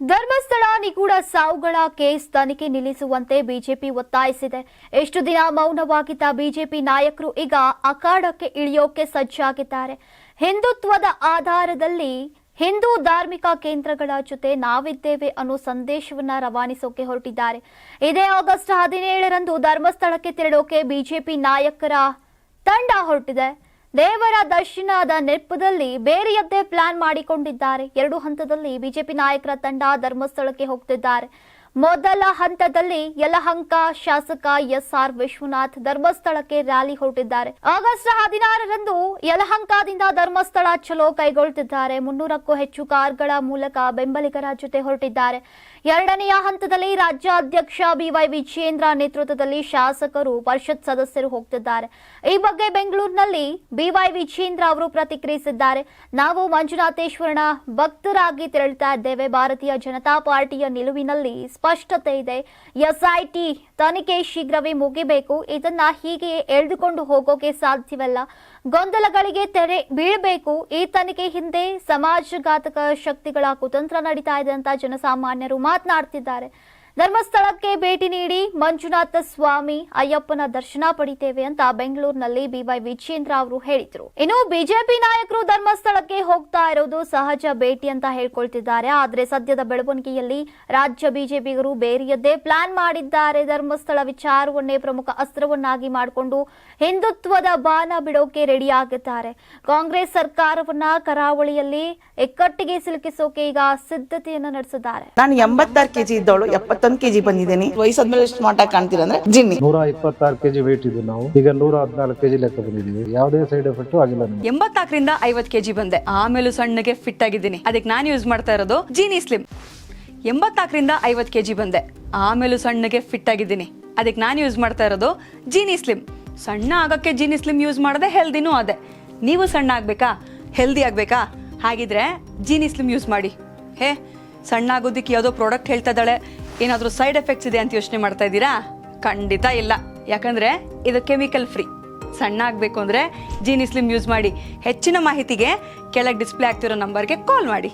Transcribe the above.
ಧರ್ಮಸ್ಥಳ ನಿಗೂಢ ಸಾವುಗಳ ಕೇಸ್ ತನಿಖೆ ನಿಲ್ಲಿಸುವಂತೆ ಬಿಜೆಪಿ ಒತ್ತಾಯಿಸಿದೆ. ಎಷ್ಟು ದಿನ ಮೌನವಾಗಿದ್ದ ಬಿಜೆಪಿ ನಾಯಕರು ಈಗ ಅಖಾಡಕ್ಕೆ ಇಳಿಯೋಕೆ ಸಜ್ಜಾಗಿದ್ದಾರೆ. ಹಿಂದುತ್ವದ ಆಧಾರದಲ್ಲಿ ಹಿಂದೂ ಧಾರ್ಮಿಕ ಕೇಂದ್ರಗಳ ಜೊತೆ ನಾವಿದ್ದೇವೆ ಅನ್ನೋ ಸಂದೇಶವನ್ನ ರವಾನಿಸೋಕೆ ಹೊರಟಿದ್ದಾರೆ. ಇದೇ ಆಗಸ್ಟ್ 17ರಂದು ಧರ್ಮಸ್ಥಳಕ್ಕೆ ತೆರಳೋಕೆ ಬಿಜೆಪಿ ನಾಯಕರ ತಂಡ ಹೊರಟಿದೆ. ದೇವರ ದರ್ಶನದ ನೆಪದಲ್ಲಿ ಬೇರೆಯದ್ದೇ ಪ್ಲಾನ್ ಮಾಡಿಕೊಂಡಿದ್ದಾರೆ. 2 ಹಂತದಲ್ಲಿ ಬಿಜೆಪಿ ನಾಯಕರ ತಂಡ ಧರ್ಮಸ್ಥಳಕ್ಕೆ ಹೋಗ್ತಿದ್ದಾರೆ. ಮೊದಲ ಹಂತದಲ್ಲಿ ಯಲಹಂಕ ಶಾಸಕ ಎಸ್ಆರ್ ವಿಶ್ವನಾಥ್ ಧರ್ಮಸ್ಥಳಕ್ಕೆ ರ್ಯಾಲಿ ಹೊರಟಿದ್ದಾರೆ. ಆಗಸ್ಟ್ 16ರಂದು ಯಲಹಂಕದಿಂದ ಧರ್ಮಸ್ಥಳ ಚಲೋ ಕೈಗೊಳ್ಳುತ್ತಿದ್ದಾರೆ. 300ಕ್ಕೂ ಹೆಚ್ಚು ಕಾರ್ಗಳ ಮೂಲಕ ಬೆಂಬಲಿಗರ ಜೊತೆ ಹೊರಟಿದ್ದಾರೆ. 2ನೇ ಹಂತದಲ್ಲಿ ರಾಜ್ಯಾಧ್ಯಕ್ಷ ಬಿವೈ ವಿಜಯೇಂದ್ರ ನೇತೃತ್ವದಲ್ಲಿ ಶಾಸಕರು ಪರಿಷತ್ ಸದಸ್ಯರು ಹೋಗ್ತಿದ್ದಾರೆ. ಈ ಬಗ್ಗೆ ಬೆಂಗಳೂರಿನಲ್ಲಿ ಬಿವೈ ವಿಜಯೇಂದ್ರ ಅವರು ಪ್ರತಿಕ್ರಿಯಿಸಿದ್ದಾರೆ. ನಾವು ಮಂಜುನಾಥೇಶ್ವರನ ಭಕ್ತರಾಗಿ ತೆರಳುತ್ತಾ ಇದ್ದೇವೆ. ಭಾರತೀಯ ಜನತಾ ಪಾರ್ಟಿಯ ನಿಲುವಿನಲ್ಲಿ ಸ್ಪಷ್ಟತೆ ಇದೆ. ಎಸ್ಐಟಿ ತನಿಖೆ ಶೀಘ್ರವೇ ಮುಗಿಬೇಕು. ಇದನ್ನ ಹೀಗೆ ಎಳೆದುಕೊಂಡು ಹೋಗೋಕೆ ಸಾಧ್ಯವಿಲ್ಲ. ಗೊಂದಲಗಳಿಗೆ ತೆರೆ ಬೀಳಬೇಕು. ಈ ತನಿಖೆ ಹಿಂದೆ ಸಮಾಜಘಾತಕ ಶಕ್ತಿಗಳ ಕುತಂತ್ರ ನಡೀತಾ ಇದೆ ಅಂತ ಜನಸಾಮಾನ್ಯರು ಮಾತನಾಡ್ತಿದ್ದಾರೆ. ಧರ್ಮಸ್ಥಳಕ್ಕೆ ಭೇಟಿ ನೀಡಿ ಮಂಜುನಾಥ ಸ್ವಾಮಿ ಅಯ್ಯಪ್ಪನ ದರ್ಶನ ಪಡಿತೇವೆ ಅಂತ ಬೆಂಗಳೂರಿನಲ್ಲಿ ಬಿವೈ ವಿಜಯೇಂದ್ರ ಅವರು ಹೇಳಿದ್ರು. ಇನ್ನು ಬಿಜೆಪಿ ನಾಯಕರು ಧರ್ಮಸ್ಥಳಕ್ಕೆ ಹೋಗ್ತಾ ಇರೋದು ಸಹಜ ಭೇಟಿ ಅಂತ ಹೇಳ್ಕೊಳ್ತಿದ್ದಾರೆ. ಆದ್ರೆ ಸದ್ಯದ ಬೆಳವಣಿಗೆಯಲ್ಲಿ ರಾಜ್ಯ ಬಿಜೆಪಿಗರು ಬೇರೆಯದ್ದೇ ಪ್ಲಾನ್ ಮಾಡಿದ್ದಾರೆ. ಧರ್ಮಸ್ಥಳ ವಿಚಾರವನ್ನೇ ಪ್ರಮುಖ ಅಸ್ತ್ರವನ್ನಾಗಿ ಮಾಡಿಕೊಂಡು ಹಿಂದುತ್ವದ ಬಾಣ ಬಿಡೋಕೆ ರೆಡಿ ಆಗಿದ್ದಾರೆ. ಕಾಂಗ್ರೆಸ್ ಸರ್ಕಾರವನ್ನ ಕರಾವಳಿಯಲ್ಲಿ ಎಕ್ಕಟ್ಟಿಗೆ ಸಿಲುಕಿಸೋಕೆ ಈಗ ಸಿದ್ಧತೆಯನ್ನು ನಡೆಸಿದ್ದಾರೆ. ನಾನು 86 ಕೆಜಿ ಇದ್ದವಳು 71 ಕೆಜಿ ಬಂದಿದ್ದೇನೆ. ವಯಸ್ಸಾದ್ಮೇಲೆ ಸ್ಮಾರ್ಟ್ ಆಗಿ ಕಾಣ್ತೀರಾ ಅಂದ್ರೆ ಜಿನ್ನಿ. 126 ಕೆಜಿ ವೇಟ್ ಇದೆ. ನಾವು ಈಗ 114 ಕೆಜಿ ಲೆಕ್ಕ ಬಂದಿದ್ದೀವಿ. ಯಾವುದೇ ಸೈಡ್ ಎಫೆಕ್ಟ್ ಆಗಿಲ್ಲ. 84ರಿಂದ 50 ಕೆಜಿ ಬಂದೆ. ಆಮೇಲೆ ಸಣ್ಣಗೆ ಫಿಟ್ ಆಗಿದ್ದೀನಿ. ಅದಕ್ಕೆ ನಾನು ಯೂಸ್ ಮಾಡ್ತಾ ಇರೋದು ಜೀನಿ ಸ್ಲಿಮ್. 84ರಿಂದ 50 ಕೆಜಿ ಬಂದೆ. ಆಮೇಲೆ ಸಣ್ಣಗೆ ಫಿಟ್ ಆಗಿದ್ದೀನಿ. ಅದಕ್ಕೆ ನಾನು ಯೂಸ್ ಮಾಡ್ತಾ ಇರೋದು ಜೀನಿ ಸ್ಲಿಮ್. ಸಣ್ಣ ಆಗಕ್ಕೆ ಜೀನಿ ಸ್ಲಿಮ್ ಯೂಸ್ ಮಾಡದೆ ಹೆಲ್ದಿನೂ ಅದೇ. ನೀವು ಸಣ್ಣ ಆಗ್ಬೇಕಾ, ಹೆಲ್ದಿ ಆಗ್ಬೇಕಾ? ಹಾಗಿದ್ರೆ ಜೀನಿ ಸ್ಲಿಮ್ ಯೂಸ್ ಮಾಡಿ. ಸಣ್ಣ ಆಗೋದಕ್ಕೆ ಯಾವುದೋ ಪ್ರಾಡಕ್ಟ್ ಹೇಳ್ತಾ ಇದ್ದಾಳೆ, ಏನಾದರೂ ಸೈಡ್ ಎಫೆಕ್ಟ್ಸ್ ಇದೆ ಅಂತ ಯೋಚನೆ ಮಾಡ್ತಾ ಇದ್ದೀರಾ? ಖಂಡಿತ ಇಲ್ಲ. ಯಾಕಂದ್ರೆ ಇದು ಕೆಮಿಕಲ್ ಫ್ರೀ. ಸಣ್ಣ ಆಗಬೇಕು ಅಂದ್ರೆ ಜೀನಿ ಸ್ಲಿಮ್ ಯೂಸ್ ಮಾಡಿ. ಹೆಚ್ಚಿನ ಮಾಹಿತಿಗೆ ಕೆಳಗೆ ಡಿಸ್ಪ್ಲೇ ಆಗ್ತಿರೋ ನಂಬರ್ಗೆ ಕಾಲ್ ಮಾಡಿ.